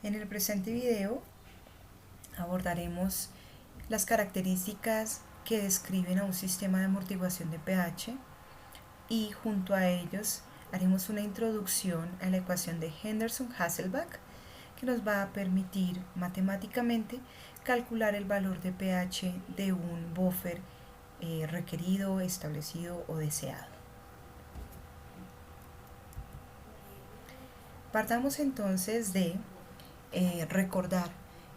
En el presente video abordaremos las características que describen a un sistema de amortiguación de pH y junto a ellos haremos una introducción a la ecuación de Henderson-Hasselbalch que nos va a permitir matemáticamente calcular el valor de pH de un buffer requerido, establecido o deseado. Partamos entonces de recordar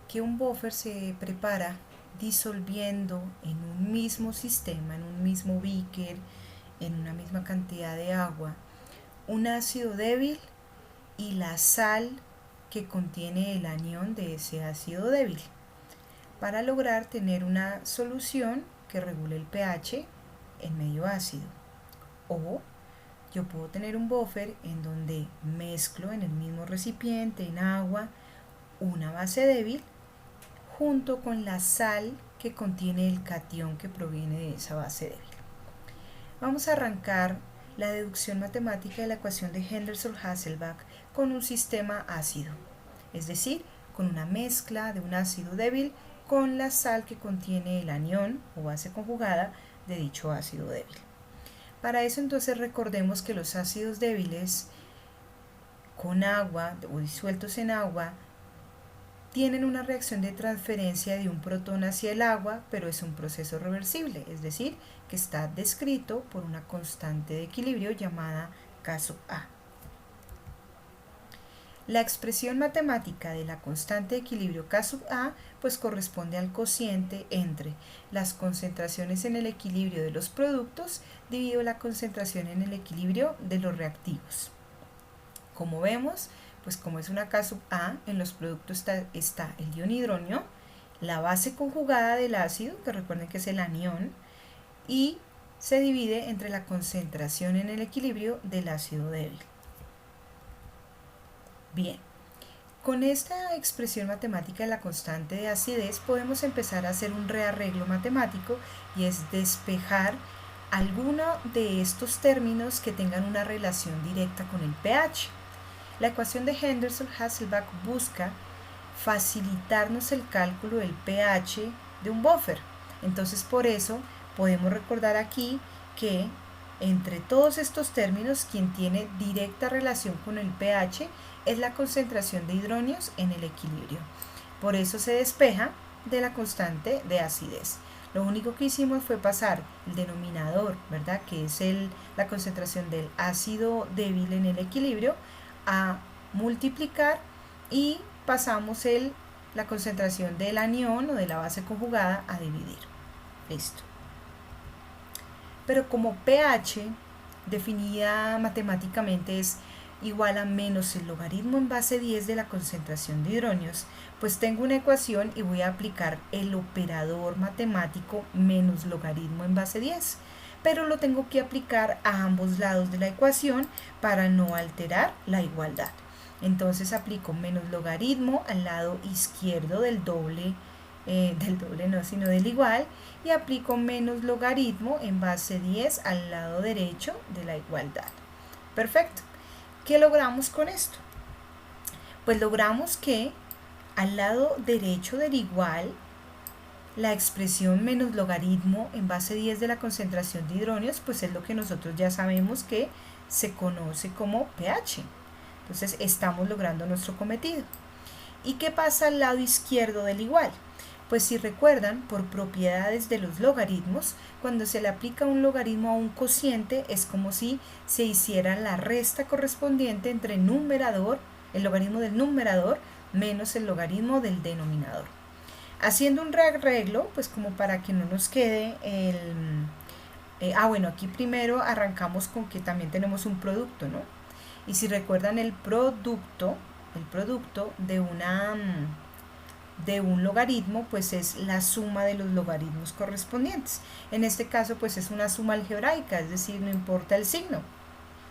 que un buffer se prepara disolviendo en un mismo sistema, en un mismo beaker, en una misma cantidad de agua, un ácido débil y la sal que contiene el anión de ese ácido débil, para lograr tener una solución que regule el pH en medio ácido. O yo puedo tener un buffer en donde mezclo en el mismo recipiente, en agua, una base débil junto con la sal que contiene el catión que proviene de esa base débil. Vamos a arrancar la deducción matemática de la ecuación de Henderson-Hasselbalch con un sistema ácido, es decir, con una mezcla de un ácido débil con la sal que contiene el anión o base conjugada de dicho ácido débil. Para eso entonces recordemos que los ácidos débiles con agua o disueltos en agua tienen una reacción de transferencia de un protón hacia el agua, pero es un proceso reversible, es decir, que está descrito por una constante de equilibrio llamada K sub A. La expresión matemática de la constante de equilibrio K sub A pues corresponde al cociente entre las concentraciones en el equilibrio de los productos dividido la concentración en el equilibrio de los reactivos. Como vemos, pues como es una K sub A, en los productos está el ion hidronio, la base conjugada del ácido, que recuerden que es el anión, y se divide entre la concentración en el equilibrio del ácido débil. Bien, con esta expresión matemática de la constante de acidez podemos empezar a hacer un rearreglo matemático y es despejar alguno de estos términos que tengan una relación directa con el pH. La ecuación de Henderson-Hasselbalch busca facilitarnos el cálculo del pH de un buffer. Entonces, por eso podemos recordar aquí que entre todos estos términos, quien tiene directa relación con el pH es la concentración de hidronios en el equilibrio. Por eso se despeja de la constante de acidez. Lo único que hicimos fue pasar el denominador, ¿verdad?, que es la concentración del ácido débil en el equilibrio, a multiplicar y pasamos la concentración del anión o de la base conjugada a dividir. Listo. Pero como pH definida matemáticamente es igual a menos el logaritmo en base 10 de la concentración de hidronios, pues tengo una ecuación y voy a aplicar el operador matemático menos logaritmo en base 10. Pero lo tengo que aplicar a ambos lados de la ecuación para no alterar la igualdad. Entonces aplico menos logaritmo al lado izquierdo del igual, y aplico menos logaritmo en base 10 al lado derecho de la igualdad. Perfecto. ¿Qué logramos con esto? Pues logramos que al lado derecho del igual, la expresión menos logaritmo en base 10 de la concentración de hidronios, pues es lo que nosotros ya sabemos que se conoce como pH. Entonces estamos logrando nuestro cometido. ¿Y qué pasa al lado izquierdo del igual? Pues si recuerdan, por propiedades de los logaritmos, cuando se le aplica un logaritmo a un cociente, es como si se hiciera la resta correspondiente entre el logaritmo del numerador, menos el logaritmo del denominador. Haciendo un rearreglo, pues como para que no nos quede aquí primero arrancamos con que también tenemos un producto, ¿no? Y si recuerdan el producto de un logaritmo, pues es la suma de los logaritmos correspondientes. En este caso, pues es una suma algebraica, es decir, no importa el signo.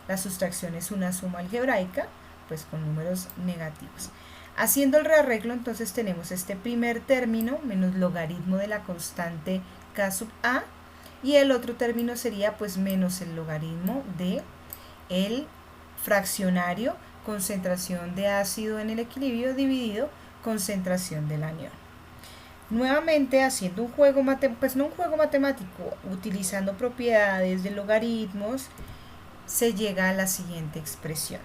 La sustracción es una suma algebraica, pues con números negativos. Haciendo el rearreglo, entonces tenemos este primer término menos logaritmo de la constante K sub A, y el otro término sería pues menos el logaritmo de el fraccionario concentración de ácido en el equilibrio dividido concentración del anión. Nuevamente haciendo un juego matemático, utilizando propiedades de logaritmos, se llega a la siguiente expresión.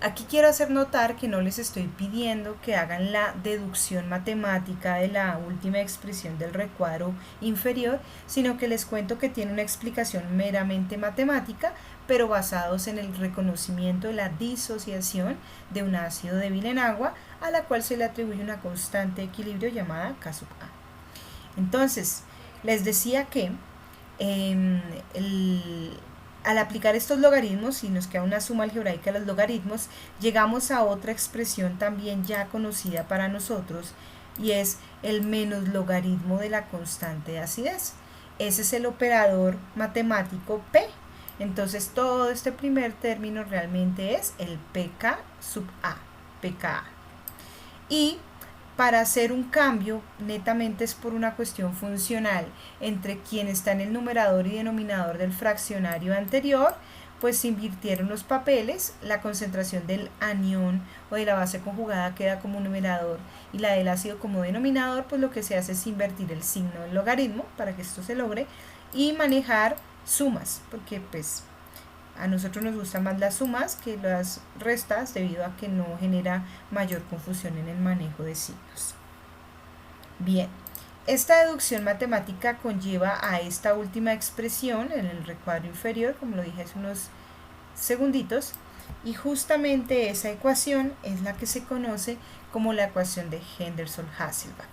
Aquí quiero hacer notar que no les estoy pidiendo que hagan la deducción matemática de la última expresión del recuadro inferior, sino que les cuento que tiene una explicación meramente matemática, pero basados en el reconocimiento de la disociación de un ácido débil en agua, a la cual se le atribuye una constante de equilibrio llamada K sub A. Entonces, les decía que al aplicar estos logaritmos, y nos queda una suma algebraica de los logaritmos, llegamos a otra expresión también ya conocida para nosotros, y es el menos logaritmo de la constante de acidez. Ese es el operador matemático P. Entonces todo este primer término realmente es el pK sub A, pKa. Y para hacer un cambio, netamente es por una cuestión funcional entre quien está en el numerador y denominador del fraccionario anterior, pues se invirtieron los papeles, la concentración del anión o de la base conjugada queda como numerador y la del ácido como denominador, pues lo que se hace es invertir el signo del logaritmo para que esto se logre y manejar sumas, porque pues a nosotros nos gustan más las sumas que las restas debido a que no genera mayor confusión en el manejo de signos. Bien, esta deducción matemática conlleva a esta última expresión en el recuadro inferior, como lo dije hace unos segunditos, y justamente esa ecuación es la que se conoce como la ecuación de Henderson-Hasselbalch.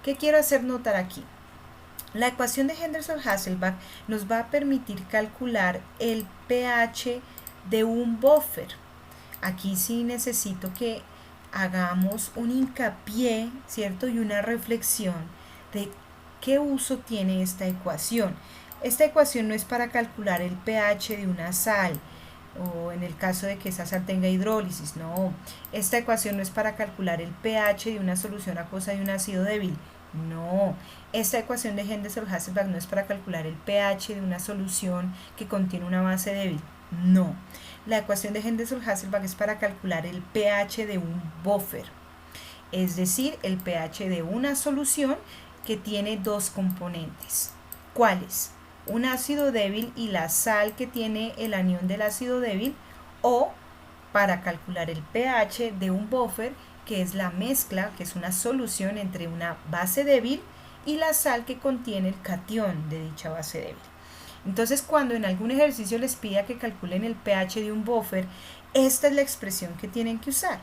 ¿Qué quiero hacer notar aquí? La ecuación de Henderson-Hasselbalch nos va a permitir calcular el pH de un buffer. Aquí sí necesito que hagamos un hincapié, ¿cierto? Y una reflexión de qué uso tiene esta ecuación. Esta ecuación no es para calcular el pH de una sal, o en el caso de que esa sal tenga hidrólisis, no. Esta ecuación no es para calcular el pH de una solución acuosa de un ácido débil. No, esta ecuación de Henderson-Hasselbalch no es para calcular el pH de una solución que contiene una base débil. No, la ecuación de Henderson-Hasselbalch es para calcular el pH de un buffer, es decir, el pH de una solución que tiene dos componentes. ¿Cuáles? Un ácido débil y la sal que tiene el anión del ácido débil, o para calcular el pH de un buffer, que es la mezcla, que es una solución entre una base débil y la sal que contiene el catión de dicha base débil. Entonces, cuando en algún ejercicio les pida que calculen el pH de un buffer, esta es la expresión que tienen que usar.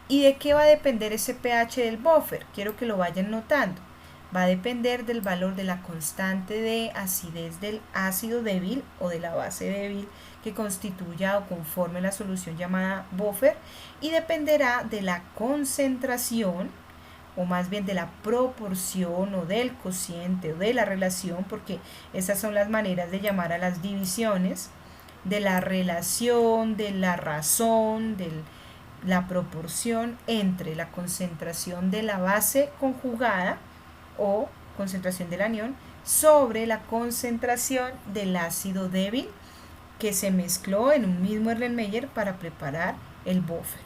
¿Y de qué va a depender ese pH del buffer? Quiero que lo vayan notando. Va a depender del valor de la constante de acidez del ácido débil o de la base débil que constituya o conforme la solución llamada buffer, y dependerá de la concentración, o más bien de la proporción o del cociente o de la relación, porque esas son las maneras de llamar a las divisiones, de la relación, de la razón, de la proporción entre la concentración de la base conjugada o concentración del anión sobre la concentración del ácido débil que se mezcló en un mismo Erlenmeyer para preparar el buffer.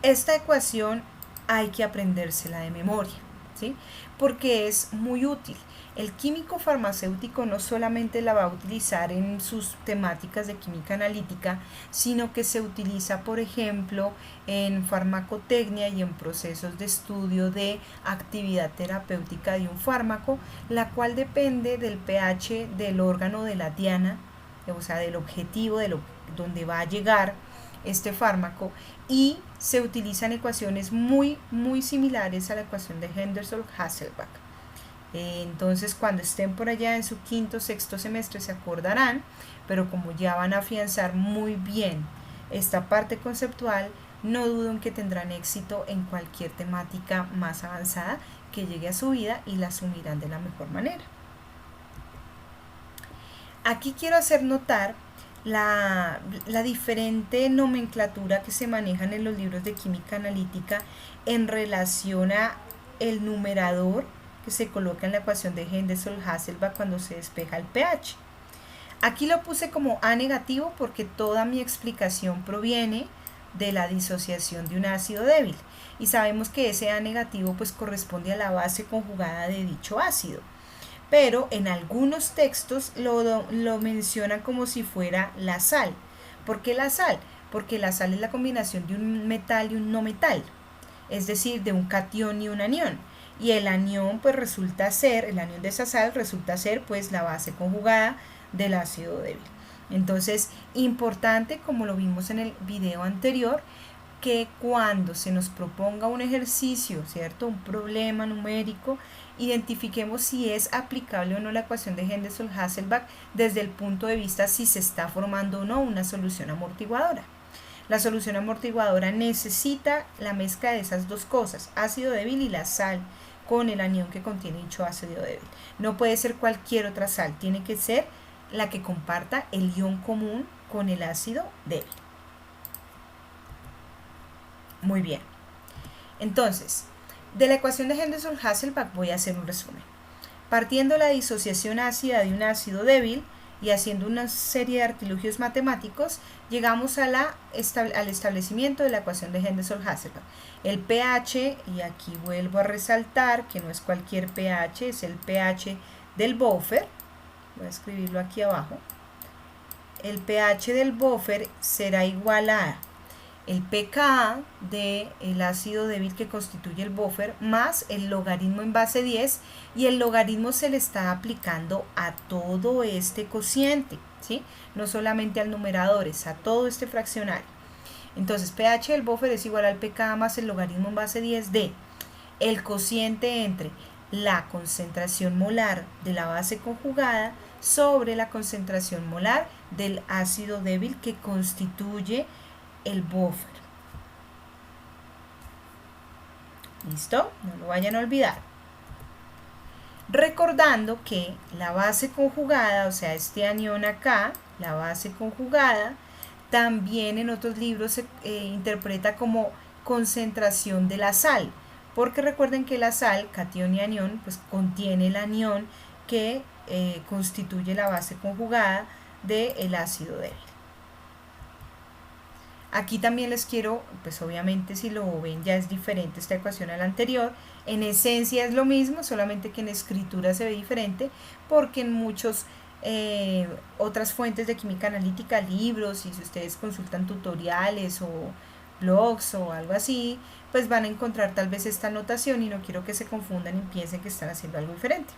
Esta ecuación hay que aprendérsela de memoria, ¿sí? Porque es muy útil. El químico farmacéutico no solamente la va a utilizar en sus temáticas de química analítica, sino que se utiliza, por ejemplo, en farmacotecnia y en procesos de estudio de actividad terapéutica de un fármaco, la cual depende del pH del órgano de la diana, o sea, del objetivo, donde va a llegar este fármaco, y se utilizan ecuaciones muy similares a la ecuación de Henderson-Hasselbalch. Entonces, cuando estén por allá en su quinto, sexto semestre se acordarán, pero como ya van a afianzar muy bien esta parte conceptual, no dudo en que tendrán éxito en cualquier temática más avanzada que llegue a su vida y la asumirán de la mejor manera. Aquí quiero hacer notar la diferente nomenclatura que se manejan en los libros de química analítica en relación a el numerador que se coloca en la ecuación de Henderson-Hasselbalch cuando se despeja el pH. Aquí lo puse como A negativo porque toda mi explicación proviene de la disociación de un ácido débil. Y sabemos que ese A negativo pues corresponde a la base conjugada de dicho ácido. Pero en algunos textos lo mencionan como si fuera la sal. ¿Por qué la sal? Porque la sal es la combinación de un metal y un no metal, es decir, de un catión y un anión. Y el anión pues resulta ser, el anión de esa sal resulta ser pues la base conjugada del ácido débil. Entonces, importante, como lo vimos en el video anterior, que cuando se nos proponga un ejercicio, ¿cierto? Un problema numérico, identifiquemos si es aplicable o no la ecuación de Henderson-Hasselbalch desde el punto de vista si se está formando o no una solución amortiguadora. La solución amortiguadora necesita la mezcla de esas dos cosas, ácido débil y la sal, con el anión que contiene dicho ácido débil. No puede ser cualquier otra sal, tiene que ser la que comparta el ion común con el ácido débil. Muy bien. Entonces, de la ecuación de Henderson-Hasselbalch voy a hacer un resumen. Partiendo de la disociación ácida de un ácido débil y haciendo una serie de artilugios matemáticos, llegamos al establecimiento de la ecuación de Henderson-Hasselbalch. El pH, y aquí vuelvo a resaltar que no es cualquier pH, es el pH del buffer. Voy a escribirlo aquí abajo. El pH del buffer será igual a el pKa del ácido débil que constituye el buffer más el logaritmo en base 10, y el logaritmo se le está aplicando a todo este cociente, ¿sí? No solamente al numerador, es a todo este fraccionario. Entonces pH del buffer es igual al pKa más el logaritmo en base 10 de el cociente entre la concentración molar de la base conjugada sobre la concentración molar del ácido débil que constituye el buffer. ¿Listo? No lo vayan a olvidar. Recordando que la base conjugada, o sea, este anión acá, la base conjugada, también en otros libros se interpreta como concentración de la sal, porque recuerden que la sal, catión y anión, pues contiene el anión que constituye la base conjugada del ácido débil. Aquí también les quiero, pues obviamente si lo ven ya es diferente esta ecuación a la anterior. En esencia es lo mismo, solamente que en escritura se ve diferente, porque en muchos otras fuentes de química analítica, libros, y si ustedes consultan tutoriales o blogs o algo así, pues van a encontrar tal vez esta notación y no quiero que se confundan y piensen que están haciendo algo diferente.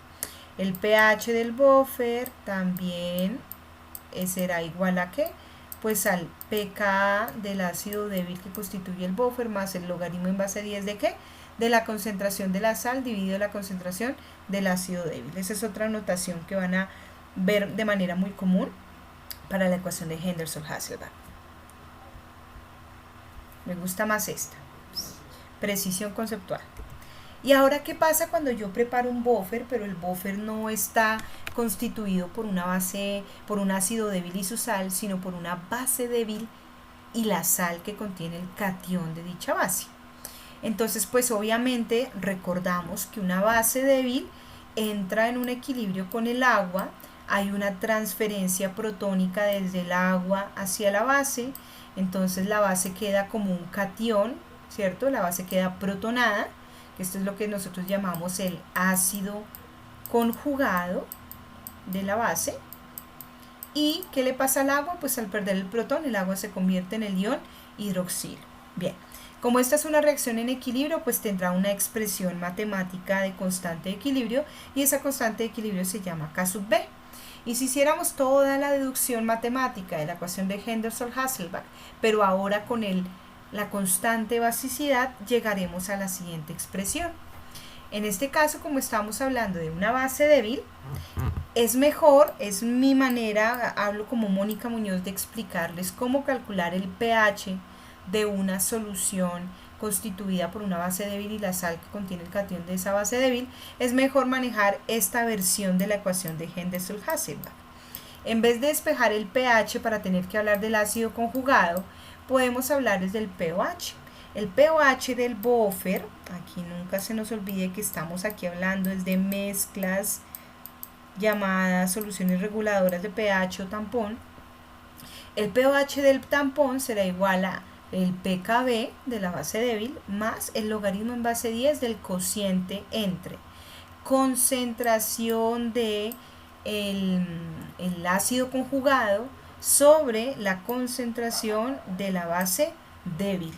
El pH del buffer también será igual a ¿qué? Pues al pKa del ácido débil que constituye el buffer más el logaritmo en base 10 de ¿qué? De la concentración de la sal dividido la concentración del ácido débil. Esa es otra notación que van a ver de manera muy común para la ecuación de Henderson-Hasselbalch. Me gusta más esta, precisión conceptual. Y ahora, ¿qué pasa cuando yo preparo un buffer, pero el buffer no está constituido por una base, por un ácido débil y su sal, sino por una base débil y la sal que contiene el catión de dicha base? Entonces, pues obviamente recordamos que una base débil entra en un equilibrio con el agua, hay una transferencia protónica desde el agua hacia la base, entonces la base queda como un catión, ¿cierto? La base queda protonada. Esto es lo que nosotros llamamos el ácido conjugado de la base. ¿Y qué le pasa al agua? Pues al perder el protón, el agua se convierte en el ion hidroxilo. Bien, como esta es una reacción en equilibrio, pues tendrá una expresión matemática de constante de equilibrio, y esa constante de equilibrio se llama K sub B. Y si hiciéramos toda la deducción matemática de la ecuación de Henderson-Hasselbalch, pero ahora con la constante basicidad, llegaremos a la siguiente expresión. En este caso, como estamos hablando de una base débil, es mejor, es mi manera, hablo como Mónica Muñoz, de explicarles cómo calcular el pH de una solución constituida por una base débil y la sal que contiene el catión de esa base débil. Es mejor manejar esta versión de la ecuación de Henderson-Hasselbalch. En vez de despejar el pH para tener que hablar del ácido conjugado, podemos hablarles del pOH. El pOH del buffer, aquí nunca se nos olvide que estamos aquí hablando es de mezclas llamadas soluciones reguladoras de pH o tampón. El pOH del tampón será igual a el pKb de la base débil más el logaritmo en base 10 del cociente entre concentración de el ácido conjugado sobre la concentración de la base débil.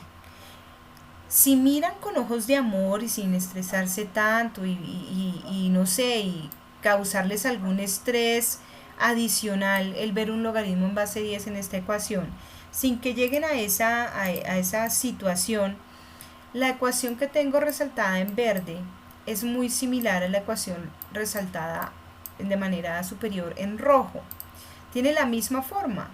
Si miran con ojos de amor y sin estresarse tanto y no sé, y causarles algún estrés adicional el ver un logaritmo en base 10 en esta ecuación, sin que lleguen a esa situación, la ecuación que tengo resaltada en verde es muy similar a la ecuación resaltada de manera superior en rojo. Tiene la misma forma,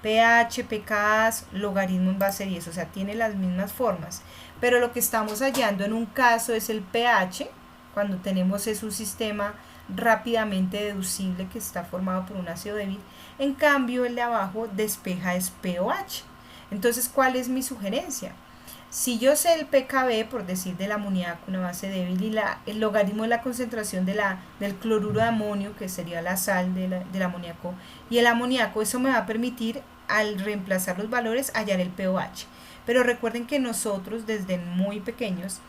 pH, pKa, logaritmo en base 10, o sea, tiene las mismas formas. Pero lo que estamos hallando en un caso es el pH, cuando tenemos es un sistema rápidamente deducible que está formado por un ácido débil. En cambio, el de abajo despeja es pOH. Entonces, ¿cuál es mi sugerencia? Si yo sé el pKb, por decir del amoníaco, una base débil, y el logaritmo de la concentración del cloruro de amonio, que sería la sal del amoníaco, y el amoníaco, eso me va a permitir, al reemplazar los valores, hallar el pOH. Pero recuerden que nosotros, desde muy pequeños,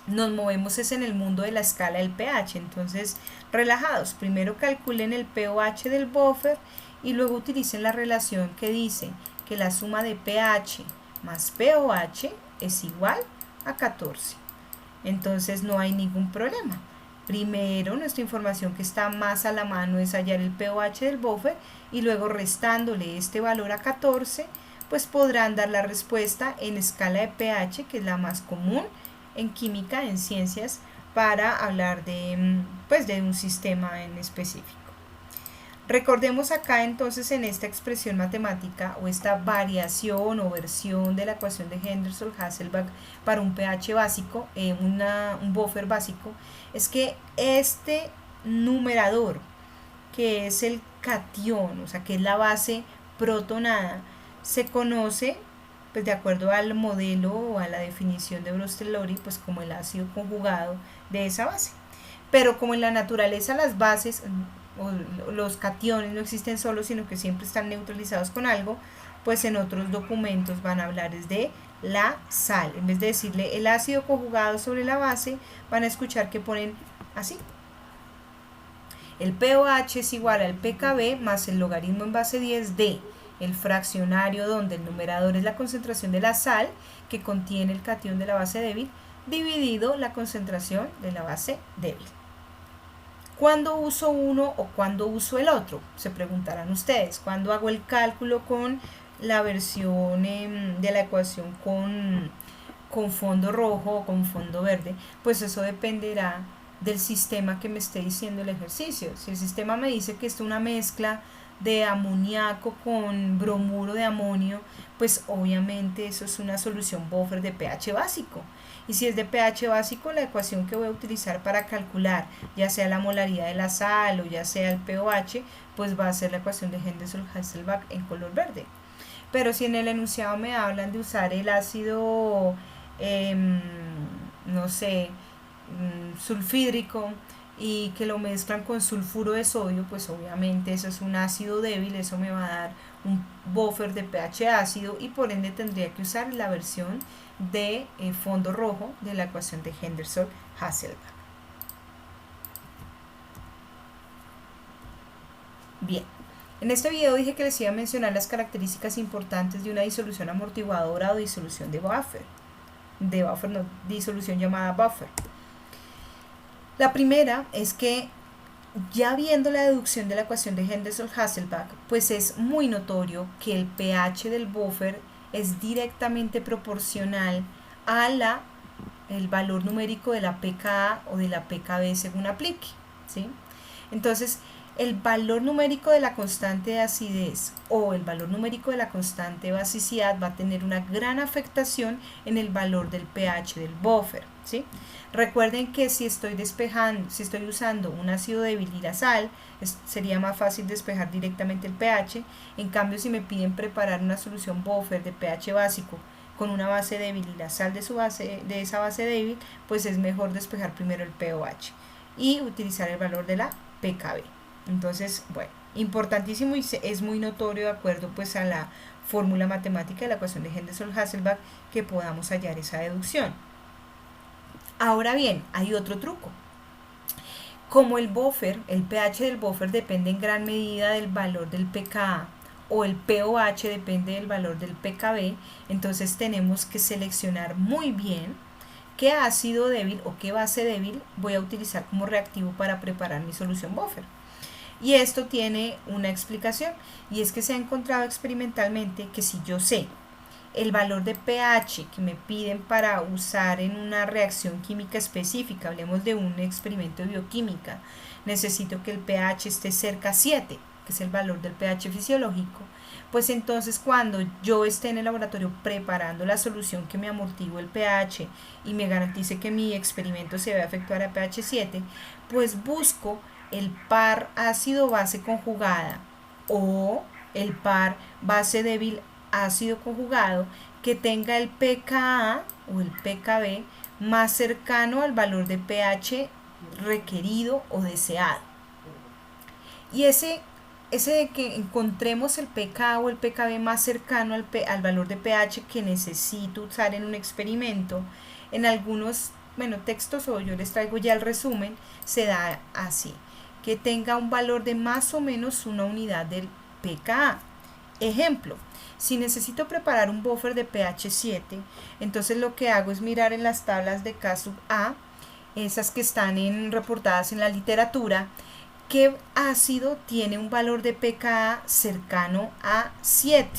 nos movemos es en el mundo de la escala del pH. Entonces, relajados, primero calculen el pOH del buffer y luego utilicen la relación que dice que la suma de pH más pOH es igual a 14. Entonces no hay ningún problema. Primero, nuestra información que está más a la mano es hallar el pOH del buffer y luego restándole este valor a 14, pues podrán dar la respuesta en escala de pH, que es la más común en química, en ciencias, para hablar de un sistema en específico. Recordemos acá entonces en esta expresión matemática o esta variación o versión de la ecuación de Henderson-Hasselbalch para un pH básico, un buffer básico, es que este numerador, que es el catión, o sea que es la base protonada, se conoce, pues de acuerdo al modelo o a la definición de Brostolori, pues como el ácido conjugado de esa base. Pero como en la naturaleza las bases o los cationes no existen solos, sino que siempre están neutralizados con algo, pues en otros documentos van a hablar de la sal. En vez de decirle el ácido conjugado sobre la base, van a escuchar que ponen así. El pOH es igual al pKb más el logaritmo en base 10 de el fraccionario donde el numerador es la concentración de la sal que contiene el catión de la base débil dividido la concentración de la base débil. ¿Cuándo uso uno o cuándo uso el otro? Se preguntarán ustedes. ¿Cuándo hago el cálculo con la versión de la ecuación con fondo rojo o con fondo verde? Pues eso dependerá del sistema que me esté diciendo el ejercicio. Si el sistema me dice que es una mezcla de amoníaco con bromuro de amonio, pues obviamente eso es una solución buffer de pH básico. Y si es de pH básico, la ecuación que voy a utilizar para calcular, ya sea la molaridad de la sal o ya sea el pOH, pues va a ser la ecuación de Henderson-Hasselbalch en color verde. Pero si en el enunciado me hablan de usar el ácido, no sé, sulfídrico, y que lo mezclan con sulfuro de sodio, pues obviamente eso es un ácido débil, eso me va a dar un buffer de pH ácido y por ende tendría que usar la versión de fondo rojo de la ecuación de Henderson-Hasselbalch. Bien, en este video dije que les iba a mencionar las características importantes de una disolución amortiguadora o disolución de buffer, disolución llamada buffer. La primera es que ya viendo la deducción de la ecuación de Henderson-Hasselbalch, pues es muy notorio que el pH del buffer es directamente proporcional a el valor numérico de la pKa o de la pKb según aplique, ¿sí? Entonces, el valor numérico de la constante de acidez o el valor numérico de la constante de basicidad va a tener una gran afectación en el valor del pH del buffer, ¿sí? Recuerden que si estoy usando un ácido débil y la sal, sería más fácil despejar directamente el pH. En cambio, si me piden preparar una solución buffer de pH básico con una base débil y la sal de esa base débil, pues es mejor despejar primero el pOH y utilizar el valor de la pKb. Entonces, bueno, importantísimo y es muy notorio de acuerdo pues a la fórmula matemática de la ecuación de Henderson-Hasselbalch que podamos hallar esa deducción. Ahora bien, hay otro truco. Como el buffer, el pH del buffer depende en gran medida del valor del pKa o el pOH depende del valor del pKb, entonces tenemos que seleccionar muy bien qué ácido débil o qué base débil voy a utilizar como reactivo para preparar mi solución buffer. Y esto tiene una explicación, y es que se ha encontrado experimentalmente que si yo sé el valor de pH que me piden para usar en una reacción química específica, hablemos de un experimento de bioquímica, necesito que el pH esté cerca a 7, que es el valor del pH fisiológico, pues entonces cuando yo esté en el laboratorio preparando la solución que me amortigue el pH y me garantice que mi experimento se va a efectuar a pH 7, pues busco el par ácido-base conjugada o el par base débil ácido conjugado que tenga el pKa o el pKb más cercano al valor de pH requerido o deseado. Y ese de que encontremos el pKa o el pKb más cercano al valor de pH que necesito usar en un experimento, en algunos textos, o yo les traigo ya el resumen, se da así, que tenga un valor de más o menos una unidad del pKa. Ejemplo, si necesito preparar un buffer de pH 7, entonces lo que hago es mirar en las tablas de K sub A, esas que están reportadas en la literatura, qué ácido tiene un valor de pKa cercano a 7,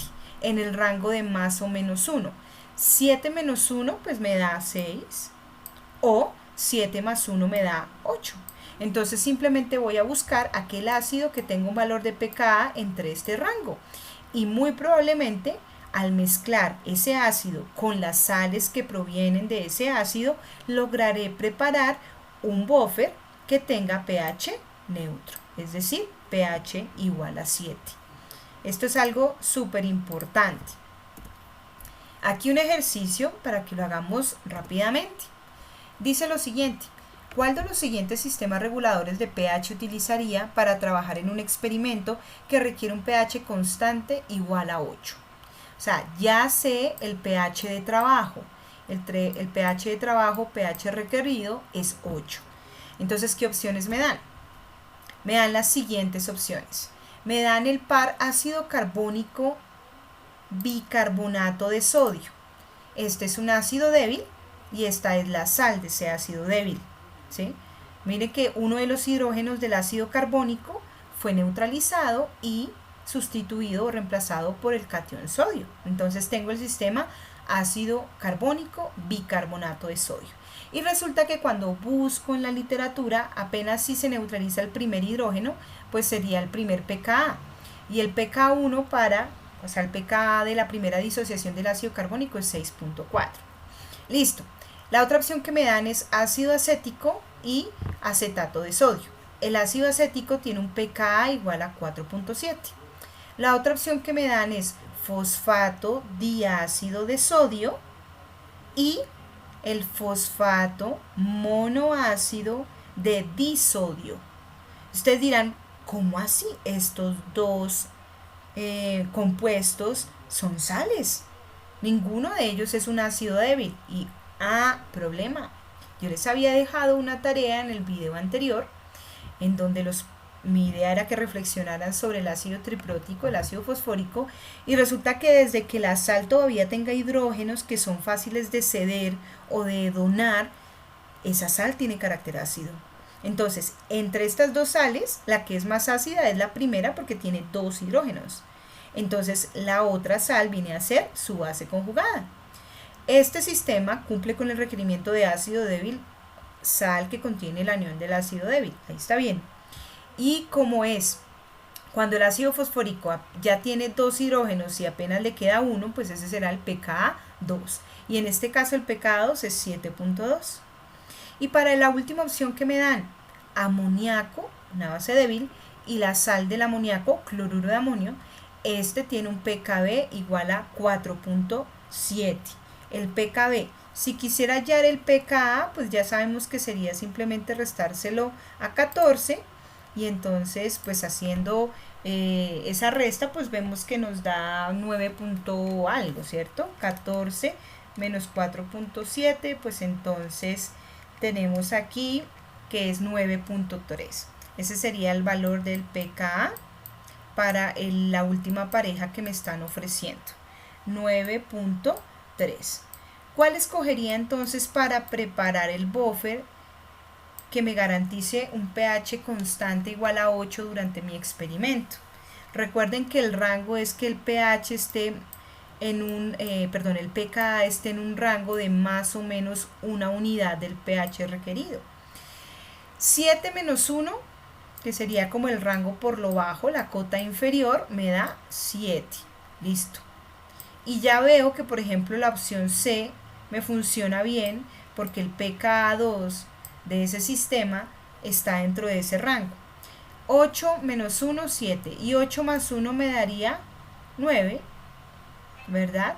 en el rango de más o menos 1. 7 menos 1 pues me da 6, o 7 más 1 me da 8. Entonces simplemente voy a buscar aquel ácido que tenga un valor de pKa entre este rango. Y muy probablemente al mezclar ese ácido con las sales que provienen de ese ácido, lograré preparar un buffer que tenga pH neutro, es decir, pH igual a 7. Esto es algo súper importante. Aquí un ejercicio para que lo hagamos rápidamente. Dice lo siguiente: ¿cuál de los siguientes sistemas reguladores de pH utilizaría para trabajar en un experimento que requiere un pH constante igual a 8? O sea, ya sé el pH de trabajo. El pH de trabajo, pH requerido, es 8. Entonces, ¿qué opciones me dan? Me dan las siguientes opciones. Me dan el par ácido carbónico bicarbonato de sodio. Este es un ácido débil y esta es la sal de ese ácido débil. ¿Sí? Mire que uno de los hidrógenos del ácido carbónico fue neutralizado y sustituido o reemplazado por el catión sodio. Entonces tengo el sistema ácido carbónico bicarbonato de sodio. Y resulta que cuando busco en la literatura, apenas si se neutraliza el primer hidrógeno, pues sería el primer pKa. Y el pK1 el pKa de la primera disociación del ácido carbónico es 6.4. Listo. La otra opción que me dan es ácido acético y acetato de sodio. El ácido acético tiene un pKa igual a 4.7. La otra opción que me dan es fosfato diácido de sodio y el fosfato monoácido de disodio. Ustedes dirán, ¿cómo así? Estos dos compuestos son sales. Ninguno de ellos es un ácido débil. Y problema. Yo les había dejado una tarea en el video anterior en donde mi idea era que reflexionaran sobre el ácido triprótico, el ácido fosfórico, y resulta que desde que la sal todavía tenga hidrógenos que son fáciles de ceder o de donar, esa sal tiene carácter ácido. Entonces, entre estas dos sales, la que es más ácida es la primera porque tiene 2 hidrógenos. Entonces, la otra sal viene a ser su base conjugada. Este sistema cumple con el requerimiento de ácido débil, sal que contiene el anión del ácido débil. Ahí está bien. Y como es, cuando el ácido fosfórico ya tiene 2 hidrógenos y apenas le queda uno, pues ese será el pKa2. Y en este caso el pKa2 es 7.2. Y para la última opción que me dan, amoníaco, una base débil, y la sal del amoníaco, cloruro de amonio, este tiene un pKb igual a 4.7. El pKb, si quisiera hallar el pKa, pues ya sabemos que sería simplemente restárselo a 14, y entonces pues haciendo esa resta pues vemos que nos da 9 punto algo, ¿cierto? 14 menos 4.7, pues entonces tenemos aquí que es 9.3. Ese sería el valor del pKa para la última pareja que me están ofreciendo, 9.3. ¿Cuál escogería entonces para preparar el buffer que me garantice un pH constante igual a 8 durante mi experimento? Recuerden que el rango es que el pH esté en un, el pKa esté en un rango de más o menos una unidad del pH requerido. 7 menos 1, que sería como el rango por lo bajo, la cota inferior, me da 7. Listo. Y ya veo que, por ejemplo, la opción C me funciona bien porque el pKa2 de ese sistema está dentro de ese rango. 8 menos 1, 7. Y 8 más 1 me daría 9, ¿verdad?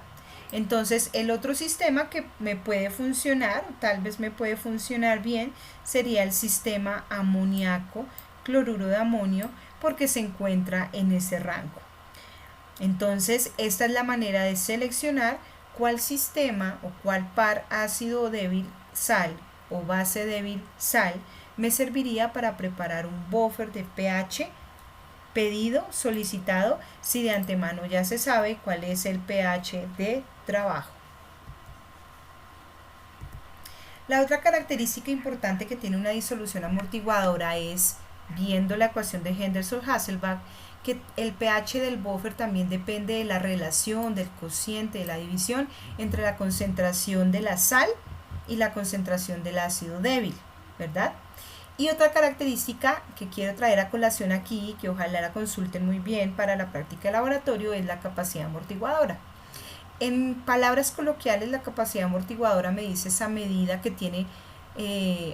Entonces el otro sistema que me puede funcionar, tal vez me puede funcionar bien, sería el sistema amoníaco cloruro de amonio, porque se encuentra en ese rango. Entonces esta es la manera de seleccionar cuál sistema o cuál par ácido débil sal o base débil sal me serviría para preparar un buffer de pH pedido, solicitado, si de antemano ya se sabe cuál es el pH de trabajo. La otra característica importante que tiene una disolución amortiguadora es, viendo la ecuación de Henderson-Hasselbalch, que el pH del buffer también depende de la relación, del cociente, de la división entre la concentración de la sal y la concentración del ácido débil, ¿verdad? Y otra característica que quiero traer a colación aquí, que ojalá la consulten muy bien para la práctica de laboratorio, es la capacidad amortiguadora. En palabras coloquiales, la capacidad amortiguadora me dice esa medida que tiene,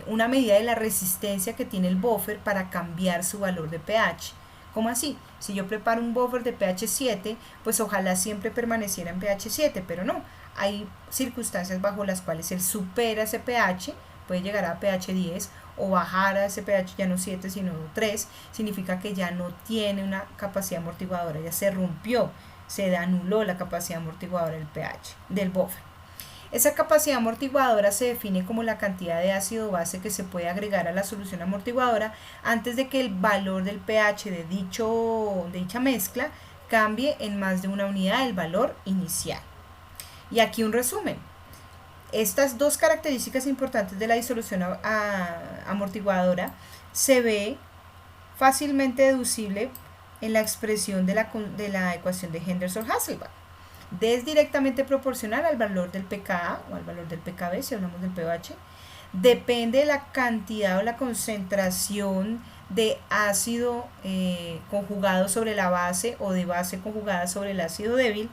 una medida de la resistencia que tiene el buffer para cambiar su valor de pH. ¿Cómo así? Si yo preparo un buffer de pH 7, pues ojalá siempre permaneciera en pH 7, pero no. Hay circunstancias bajo las cuales él supera ese pH, puede llegar a pH 10 o bajar a ese pH ya no 7 sino 3, significa que ya no tiene una capacidad amortiguadora, ya se rompió, se anuló la capacidad amortiguadora del pH, del buffer. Esa capacidad amortiguadora se define como la cantidad de ácido base que se puede agregar a la solución amortiguadora antes de que el valor del pH de dicha mezcla cambie en más de una unidad del valor inicial. Y aquí un resumen. Estas dos características importantes de la disolución amortiguadora se ve fácilmente deducible en la expresión de la ecuación de Henderson-Hasselbalch. D es directamente proporcional al valor del pKa o al valor del pKb, si hablamos del pH. Depende de la cantidad o la concentración de ácido conjugado sobre la base o de base conjugada sobre el ácido débil.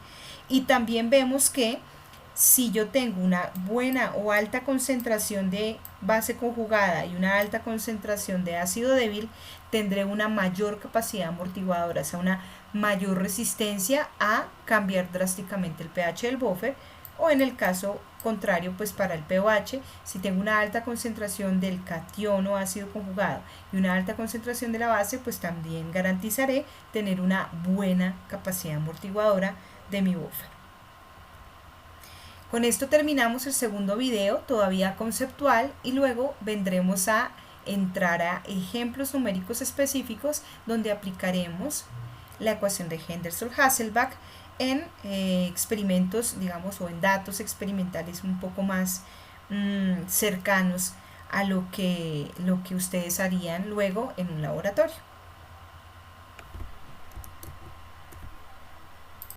Y también vemos que si yo tengo una buena o alta concentración de base conjugada y una alta concentración de ácido débil, tendré una mayor capacidad amortiguadora, o sea, una mayor resistencia a cambiar drásticamente el pH del buffer, o en el caso contrario, pues para el pOH, si tengo una alta concentración del catión o ácido conjugado y una alta concentración de la base, pues también garantizaré tener una buena capacidad amortiguadora de mi buffer. Con esto terminamos el segundo video, todavía conceptual, y luego vendremos a entrar a ejemplos numéricos específicos donde aplicaremos la ecuación de Henderson-Hasselbalch en experimentos, digamos, o en datos experimentales un poco más cercanos a lo que ustedes harían luego en un laboratorio.